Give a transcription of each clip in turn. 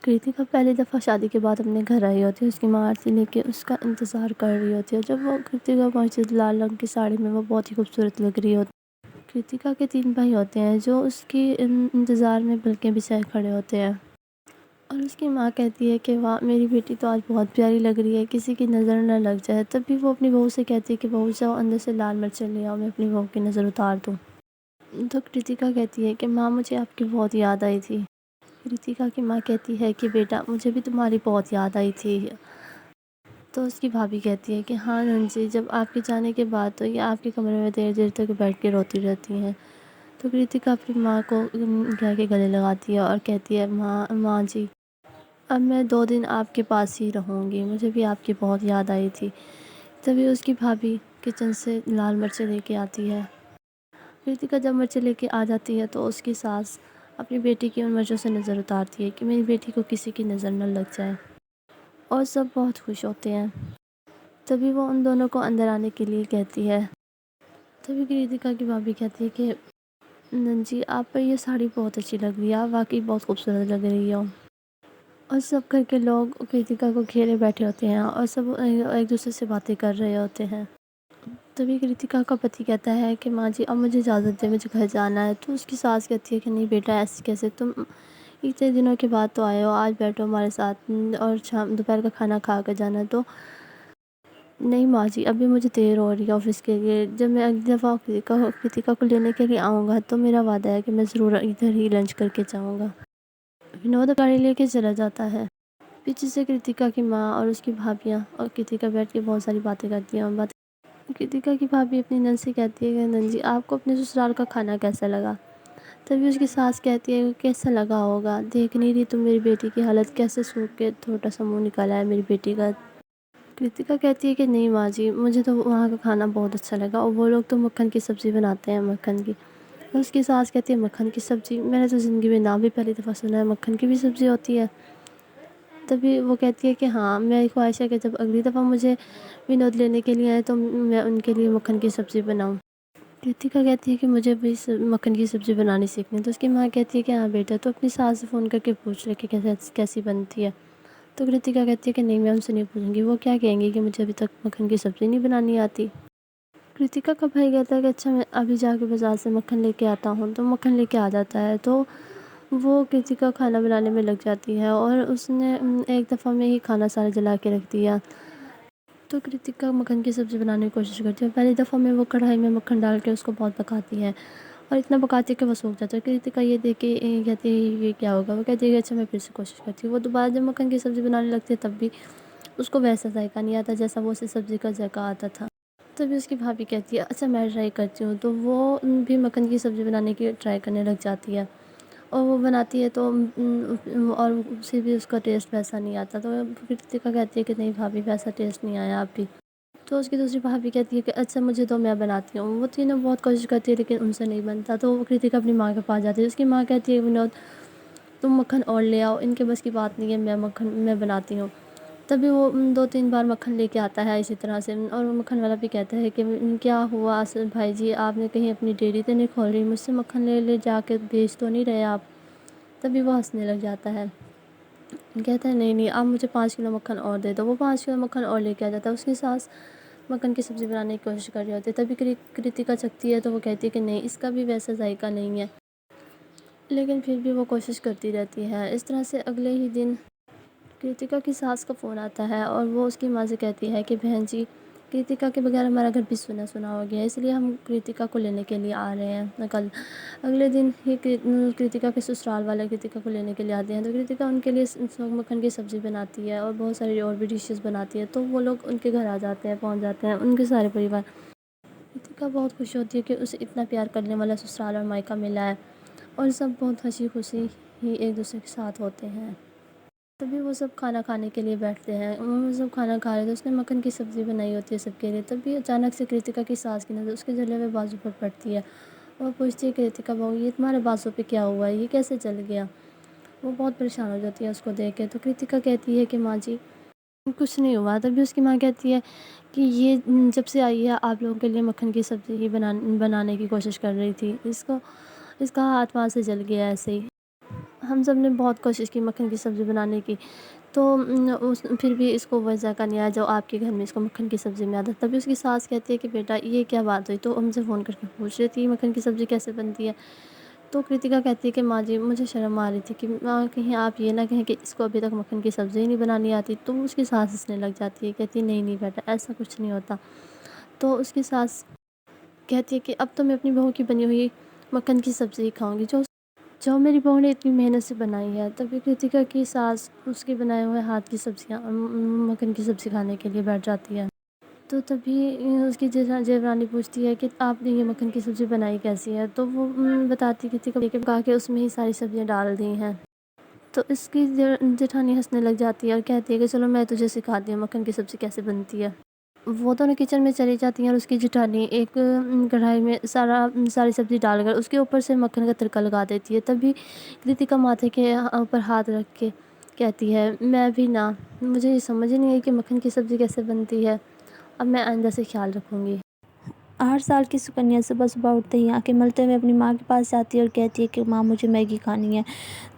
کریتیکا پہلی دفعہ شادی کے بعد اپنے گھر آئی ہوتی ہے، اس کی ماں آرتی لے کے اس کا انتظار کر رہی ہوتی ہے۔ جب وہ کریتیکا پہنچی لال رنگ کی ساڑی میں وہ بہت ہی خوبصورت لگ رہی ہوتی ہے۔ کریتیکا کے 3 بھائی ہوتے ہیں جو اس کی انتظار میں پلکیں بچھائے کھڑے ہوتے ہیں، اور اس کی ماں کہتی ہے کہ واہ میری بیٹی تو آج بہت پیاری لگ رہی ہے، کسی کی نظر نہ لگ جائے۔ تب بھی وہ اپنی بہو سے کہتی ہے کہ بہو جاؤ اندر سے لال مرچیں لے آؤ، میں اپنی بہو کی نظر اتار دوں۔ تو کریتیکا کہتی ہے کہ ماں مجھے آپ کی بہت یاد آئی تھی۔ کریتیکا کی ماں کہتی ہے کہ بیٹا مجھے بھی تمہاری بہت یاد آئی تھی۔ تو اس کی بھابھی کہتی ہے کہ ہاں ننجی، جب آپ کے جانے کے بعد تو یہ آپ کے کمرے میں دیر دیر تک بیٹھ کے روتی رہتی ہیں۔ تو کریتیکا اپنی ماں کو کہہ کے گلے لگاتی ہے اور کہتی ہے ماں جی اب میں 2 دن آپ کے پاس ہی رہوں گی، مجھے بھی آپ کی بہت یاد آئی تھی۔ تبھی اس کی بھابھی کچن سے لال مرچیں لے کے آتی ہے۔ کریتیکا جب مرچیں لے کے آ جاتی ہے تو اس کی ساس اپنی بیٹی کی ان مرچوں سے نظر اتارتی ہے کہ میری بیٹی کو کسی کی نظر نہ لگ جائے، اور سب بہت خوش ہوتے ہیں۔ تبھی وہ ان دونوں کو اندر آنے کے لیے کہتی ہے۔ تبھی کریتیکا کی بھابھی کہتی ہے کہ ننجی آپ پر یہ ساڑی بہت اچھی لگ رہی ہے، آپ واقعی بہت خوبصورت لگ رہی ہو۔ اور سب گھر کے لوگ کریتیکا کو گھیرے بیٹھے ہوتے ہیں اور سب ایک دوسرے سے باتیں کر رہے ہوتے ہیں۔ تبھی کریتیکا کا پتی کہتا ہے کہ ماں جی اب مجھے اجازت دے، مجھے گھر جانا ہے۔ تو اس کی ساس کہتی ہے کہ نہیں بیٹا ایسے کیسے، تم اتنے دنوں کے بعد تو آئے ہو، آج بیٹھو ہمارے ساتھ اور دوپہر کا کھانا کھا کر جانا۔ تو نہیں ماں جی ابھی مجھے دیر ہو رہی ہے آفس کے لیے، جب میں اگلی دفعہ کریتیکا کو لینے کے لیے آؤں گا تو میرا وعدہ ہے کہ میں ضرور ادھر ہی لنچ کر کے جاؤں گا۔ ونود گاڑی لے کے چلا جاتا ہے۔ پیچھے سے کریتیکا کی ماں اور اس کی بھابیاں اور کریتیکا بیٹھ کے بہت ساری باتیں کرتی ہیں اور کریتیکا کی بھابھی اپنی نند سے کہتی ہے کہ نند جی آپ کو اپنے سسرال کا کھانا کیسا لگا؟ تبھی اس کی ساس کہتی ہے کہ کیسا لگا ہوگا، دیکھ نہیں رہی تم میری بیٹی کی حالت کیسے سوکھ کے چھوٹا سا منہ نکالا ہے میری بیٹی کا۔ کریتیکا کہتی ہے کہ نہیں ماں جی مجھے تو وہاں کا کھانا بہت اچھا لگا، اور وہ لوگ تو مکھن کی سبزی بناتے ہیں، مکھن کی۔ اس کی ساس کہتی ہے مکھن کی سبزی، میں نے تو زندگی میں نام بھی پہلی دفعہ سنا ہے، مکھن کی بھی سبزی ہوتی ہے۔ تبھی وہ کہتی ہے کہ ہاں میری خواہش ہے کہ جب اگلی دفعہ مجھے ونود لینے کے لیے آئے تو میں ان کے لیے مکھن کی سبزی بناؤں۔ کریتیکا کہتی ہے کہ مجھے بھی مکھن کی سبزی بنانی سیکھنی ہے۔ تو اس کی ماں کہتی ہے کہ ہاں بیٹا تو اپنی ساس سے فون کر کے پوچھ لے کہ کیسی بنتی ہے۔ تو کریتیکا کہتی ہے کہ نہیں میں ان سے نہیں پوچھوں گی، وہ کیا کہیں گی کہ مجھے ابھی تک مکھن کی سبزی نہیں بنانی آتی۔ کریتیکا کا بھائی کہتا ہے کہ اچھا میں ابھی جا کے بازار سے مکھن لے کے آتا ہوں۔ تو مکھن لے کے آ جاتا ہے تو وہ کریتیکا کھانا بنانے میں لگ جاتی ہے اور اس نے ایک دفعہ میں ہی کھانا سارا جلا کے رکھ دیا۔ تو کریتیکا مکھن کی سبزی بنانے کی کوشش کرتی ہے، پہلی دفعہ میں وہ کڑھائی میں مکھن ڈال کے اس کو بہت پکاتی ہے اور اتنا پکاتی ہے کہ وہ سوکھ جاتا ہے۔ کریتیکا یہ دیکھ کے کہتی ہے یہ کیا ہوگا، وہ کہتی ہے کہ اچھا میں پھر سے کوشش کرتی ہوں۔ وہ دوبارہ جب مکھن کی سبزی بنانے لگتی ہے تب بھی اس کو ویسا ذائقہ نہیں آتا جیسا وہ اسے سبزی کا ذائقہ آتا تھا۔ تبھی اس کی بھابھی کہتی ہے اچھا میں ٹرائی کرتی ہوں۔ تو وہ بھی مکھن کی سبزی بنانے کی ٹرائی کرنے لگ جاتی ہے اور وہ بناتی ہے تو اور اسے بھی اس کا ٹیسٹ ویسا نہیں آتا۔ تو کریتیکا کہتی ہے کہ نہیں بھابھی ویسا ٹیسٹ نہیں آیا اب بھی۔ تو اس کی دوسری بھابھی کہتی ہے کہ اچھا مجھے تو میں بناتی ہوں۔ وہ تینوں بہت کوشش کرتی ہے لیکن ان سے نہیں بنتا۔ تو وہ کریتیکا اپنی ماں کے پاس جاتی ہے، اس کی ماں کہتی ہے ونود تم مکھن اور لے آؤ، ان کے بس کی بات نہیں ہے، میں بناتی ہوں۔ تبھی وہ 2-3 بار مکھن لے کے آتا ہے اسی طرح سے، اور مکھن والا بھی کہتا ہے کہ کیا ہوا اصل بھائی جی، آپ نے کہیں اپنی ڈیری تو نہیں کھول رہی، مجھ سے مکھن لے جا کے بیچ تو نہیں رہے آپ؟ تبھی وہ ہنسنے لگ جاتا ہے، کہتا ہے نہیں آپ مجھے 5 کلو مکھن اور دے دو۔ وہ 5 کلو مکھن اور لے کے آ جاتا ہے۔ اس کی ساس مکھن کی سبزی بنانے کی کوشش کر رہی ہوتی ہے، تبھی کریتیکا چکھتی ہے تو وہ کہتی ہے کہ نہیں اس کا بھی ویسا ذائقہ نہیں ہے، لیکن پھر بھی وہ کوشش کرتی رہتی ہے۔ اس طرح سے اگلے ہی دن کریتیکا کی ساس کا فون آتا ہے اور وہ اس کی ماں سے کہتی ہے کہ بہن جی کریتیکا کے بغیر ہمارا گھر بھی سنا سنا ہو گیا ہے، اس لیے ہم کریتیکا کو لینے کے لیے آ رہے ہیں کل۔ اگلے دن ہی کریتیکا کے سسرال والے کریتیکا کو لینے کے لیے آتے ہیں، تو کریتیکا ان کے لیے مکھن کی سبزی بناتی ہے اور بہت ساری اور بھی ڈشز بناتی ہے۔ تو وہ لوگ ان کے گھر آ جاتے ہیں، پہنچ جاتے ہیں ان کے سارے پریوار۔ کریتیکا بہت خوش ہوتی ہے کہ اسے اتنا پیار کرنے والا سسرال اور مائکا ملا ہے، اور سب بہت ہنسی خوشی ہی ایک دوسرے کے ساتھ ہوتے ہیں۔ تبھی وہ سب کھانا کھانے کے لیے بیٹھتے ہیں، وہ سب کھانا کھا رہے تھے، اس نے مکھن کی سبزی بنائی ہوتی ہے سب کے لیے۔ تبھی اچانک سے کریتیکا کی ساس کی نظر اس کے جلے ہوئے بازو پر پڑتی ہے، وہ پوچھتی ہے کریتیکا بہو یہ تمہارے بازو پہ کیا ہوا ہے، یہ کیسے جل گیا؟ وہ بہت پریشان ہو جاتی ہے اس کو دیکھ کے۔ تو کریتیکا کہتی ہے کہ ماں جی کچھ نہیں ہوا۔ تبھی اس کی ماں کہتی ہے کہ یہ جب سے آئی ہے آپ لوگوں کے لیے مکھن کی سبزی ہی بنانے کی کوشش کر رہی تھی، اس کا ہاتھ وہاں سے جل گیا ایسے ہی۔ ہم سب نے بہت کوشش کی مکھن کی سبزی بنانے کی، تو پھر بھی اس کو وہ ذائقہ نہیں آیا جو آپ کے گھر میں اس کو مکھن کی سبزی میں آتا ہے۔ تبھی اس کی ساس کہتی ہے کہ بیٹا یہ کیا بات ہوئی، تو ہم سے فون کر کے پوچھ رہی تھی مکھن کی سبزی کیسے بنتی ہے۔ تو کرتیکا کہتی ہے کہ ماں جی مجھے شرم آ رہی تھی کہ ماں کہیں آپ یہ نہ کہیں کہ اس کو ابھی تک مکھن کی سبزی ہی نہیں بنانی آتی۔ تو اس کی ساس ہنسنے لگ جاتی ہے، کہتی ہے نہیں نہیں بیٹا ایسا کچھ نہیں ہوتا۔ تو اس کی ساس کہتی ہے کہ اب تو میں اپنی بہو کی بنی ہوئی مکھن کی سبزی ہی کھاؤں گی جو میری بہو نے اتنی محنت سے بنائی ہے۔ تبھی کرتیکا کی ساس اس کے بنائے ہوئے ہاتھ کی سبزیاں مکھن کی سبزی کھانے کے لیے بیٹھ جاتی ہے۔ تو تبھی اس کی جیورانی پوچھتی ہے کہ آپ نے یہ مکھن کی سبزی بنائی کیسی ہے، تو وہ بتاتی کرتیکا کہ کہا کہ اس میں ہی ساری سبزیاں ڈال دی ہیں۔ تو اس کی جیٹھانی ہنسنے لگ جاتی ہے اور کہتی ہے کہ چلو میں تجھے سکھاتی ہوں مکھن کی سبزی کیسے بنتی ہے۔ وہ دونوں کچن میں چلی جاتی ہیں اور اس کی جیٹھانی ایک کڑھائی میں ساری سبزی ڈال کر اس کے اوپر سے مکھن کا تڑکا لگا دیتی ہے۔ تبھی کرتیکا ماتھے کے اوپر ہاتھ رکھ کے کہتی ہے میں بھی نہ، مجھے یہ سمجھ نہیں آئی کہ مکھن کی سبزی کیسے بنتی ہے، اب میں آئندہ سے خیال رکھوں گی۔ 8 سال کی سکنیا صبح صبح اٹھتے ہی آنکھیں ملتے ہوئے اپنی ماں کے پاس جاتی ہے اور کہتی ہے کہ ماں مجھے میگی کھانی ہے۔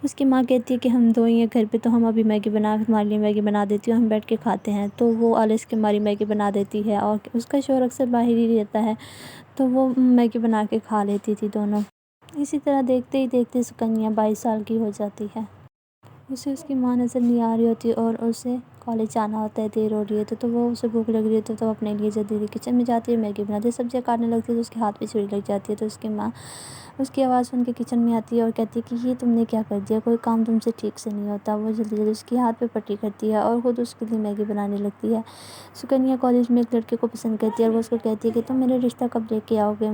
اس کی ماں کہتی ہے کہ ہم دو ہی ہیں گھر پہ، تو ہم ابھی میگی بنا کے تمہارے لیے میگی بنا دیتی ہوں، ہم بیٹھ کے کھاتے ہیں۔ تو وہ آلس کے ماری میگی بنا دیتی ہے اور اس کا شوہر اکثر باہر ہی رہتا ہے، تو وہ میگی بنا کے کھا لیتی تھی دونوں۔ اسی طرح دیکھتے ہی دیکھتے سکنیا 22 سال کی ہو جاتی ہے۔ اسے اس کی ماں نظر نہیں آ رہی ہوتی اور اسے کالج جانا ہوتا ہے، دیر ہو رہی ہے تو وہ اسے بھوک لگ رہی ہوتی ہے تو وہ اپنے لیے جلدی کچن میں جاتی ہے، میگی بناتی ہے، سبزیاں کاٹنے لگتی ہے تو اس کے ہاتھ پہ چھری لگ جاتی ہے۔ تو اس کی ماں اس کی آواز سن کے کچن میں آتی ہے اور کہتی ہے کہ یہ تم نے کیا کر دیا، کوئی کام تم سے ٹھیک سے نہیں ہوتا۔ وہ جلدی جلدی اس کے ہاتھ پہ پٹی کرتی ہے اور خود اس کے لیے میگی بنانے لگتی ہے۔ سکنیا کالج میں ایک لڑکے کو پسند کرتی ہے اور وہ اس کو کہتی ہے کہ تم میرا رشتہ کب لے کے آؤ گے۔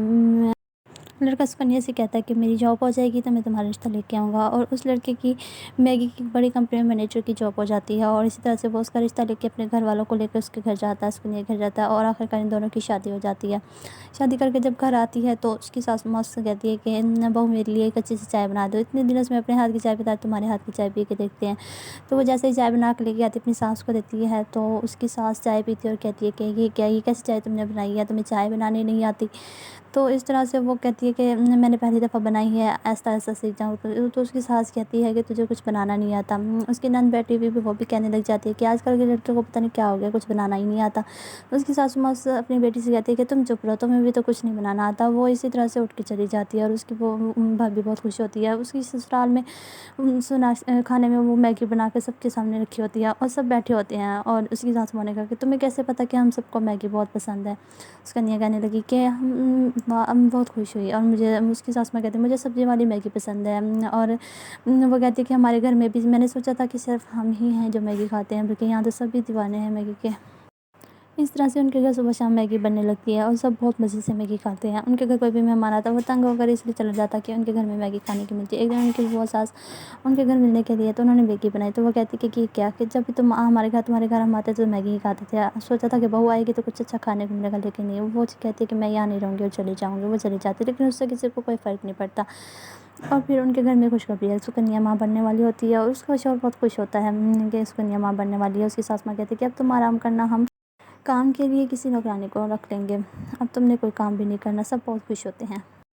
لڑکا سکنیا سے کہتا ہے کہ میری جاب ہو جائے گی تو میں تمہارا رشتہ لے کے آؤں گا، اور اس لڑکے کی میگی کی بڑی کمپنی میں مینیجر کی جاب ہو جاتی ہے اور اسی طرح سے وہ اس کا رشتہ لے کے اپنے گھر والوں کو لے کے اس کے گھر جاتا ہے، سکنیا کے گھر جاتا ہے اور آخرکار ان دونوں کی شادی ہو جاتی ہے۔ شادی کر کے جب گھر آتی ہے تو اس کی ساسو ماں سے کہتی ہے کہ بہو میرے لیے ایک اچھی سی چائے بنا دو، اتنے دنوں سے میں اپنے ہاتھ کی چائے پیتا، تمہارے ہاتھ کی چائے پی کے دیکھتے ہیں۔ تو وہ جیسے ہی چائے بنا کے لے کے آتی اپنی ساس کو دیتی ہے تو اس کی ساس چائے پیتی ہے اور کہتی ہے کہ یہ کیسی چائے تم نے بنائی ہے، تمہیں چائے بنانے نہیں آتی۔ تو اس طرح سے وہ کہتی ہے کہ میں نے پہلی دفعہ بنائی ہے، ایسا ایسا سیکھ جاؤں۔ تو اس کی ساس کہتی ہے کہ تجھے کچھ بنانا نہیں آتا۔ اس کی نند بیٹھی ہوئی بھی وہ بھی کہنے لگ جاتی ہے کہ آج کل کے لڑکیوں کو پتہ نہیں کیا ہو گیا، کچھ بنانا ہی نہیں آتا۔ اس کی ساسو ماں اپنی بیٹی سے کہتی ہے کہ تم چپ رہو، تمہیں بھی تو کچھ نہیں بنانا آتا۔ وہ اسی طرح سے اٹھ کے چلی جاتی ہے اور اس کی وہ بھابھی بہت خوش ہوتی ہے۔ اس کی سسرال میں کھانے میں وہ میگی بنا کے سب کے سامنے رکھی ہوتی ہے اور سب بیٹھے ہوتے ہیں، اور اس کی ساسو ماں نے کہا کہ تمہیں کیسے پتہ کہ ہم سب کو میگی بہت پسند ہے۔ سکنیا کہنے لگی کہ ہم بہت خوش ہوئی، اور اس کی ساس ماں کہتی ہے مجھے سبزی والی میگی پسند ہے، اور وہ کہتی ہے کہ ہمارے گھر میں بھی میں نے سوچا تھا کہ صرف ہم ہی ہیں جو میگی کھاتے ہیں، بلکہ یہاں تو سبھی دیوانے ہیں میگی کے۔ اس طرح سے ان کے گھر صبح شام میگی بننے لگتی ہے اور سب بہت مزے سے میگی کھاتے ہیں۔ ان کے گھر کوئی بھی مہمان آتا ہے وہ تنگ ہو کر اس لیے چلا جاتا کہ ان کے گھر میں میگی کھانے کی ملتی ہے۔ ایک دن ان کی وہ ساس ان کے گھر ملنے کے لیے تو انہوں نے میگی بنائی، تو وہ کہتی کہ کیا کہ جب بھی تم تمہارے گھر ہم آتے تو میگی ہی کھاتے تھے، سوچا تھا کہ بہو آئے گی تو کچھ اچھا کھانے کو ملے گا، لیکن نہیں، وہ کہتی ہے کہ میں یہاں نہیں رہوں گی اور چلی جاؤں گی۔ وہ چلی جاتی ہے لیکن اس سے کسی کو کوئی فرق نہیں پڑتا۔ اور پھر ان کے گھر میں خوشخبری ہے، سکنیا ماں بننے والی ہوتی ہے اور اس کا شوہر بہت خوش ہوتا ہے کہ سکنیا ماں بننے والی ہے۔ اس کی ساس ماں کہتی ہے کہ اب تم آرام کرنا، ہم کام کے لیے کسی نوکرانی کو رکھ لیں گے، اب تم نے کوئی کام بھی نہیں کرنا۔ سب بہت خوش ہوتے ہیں۔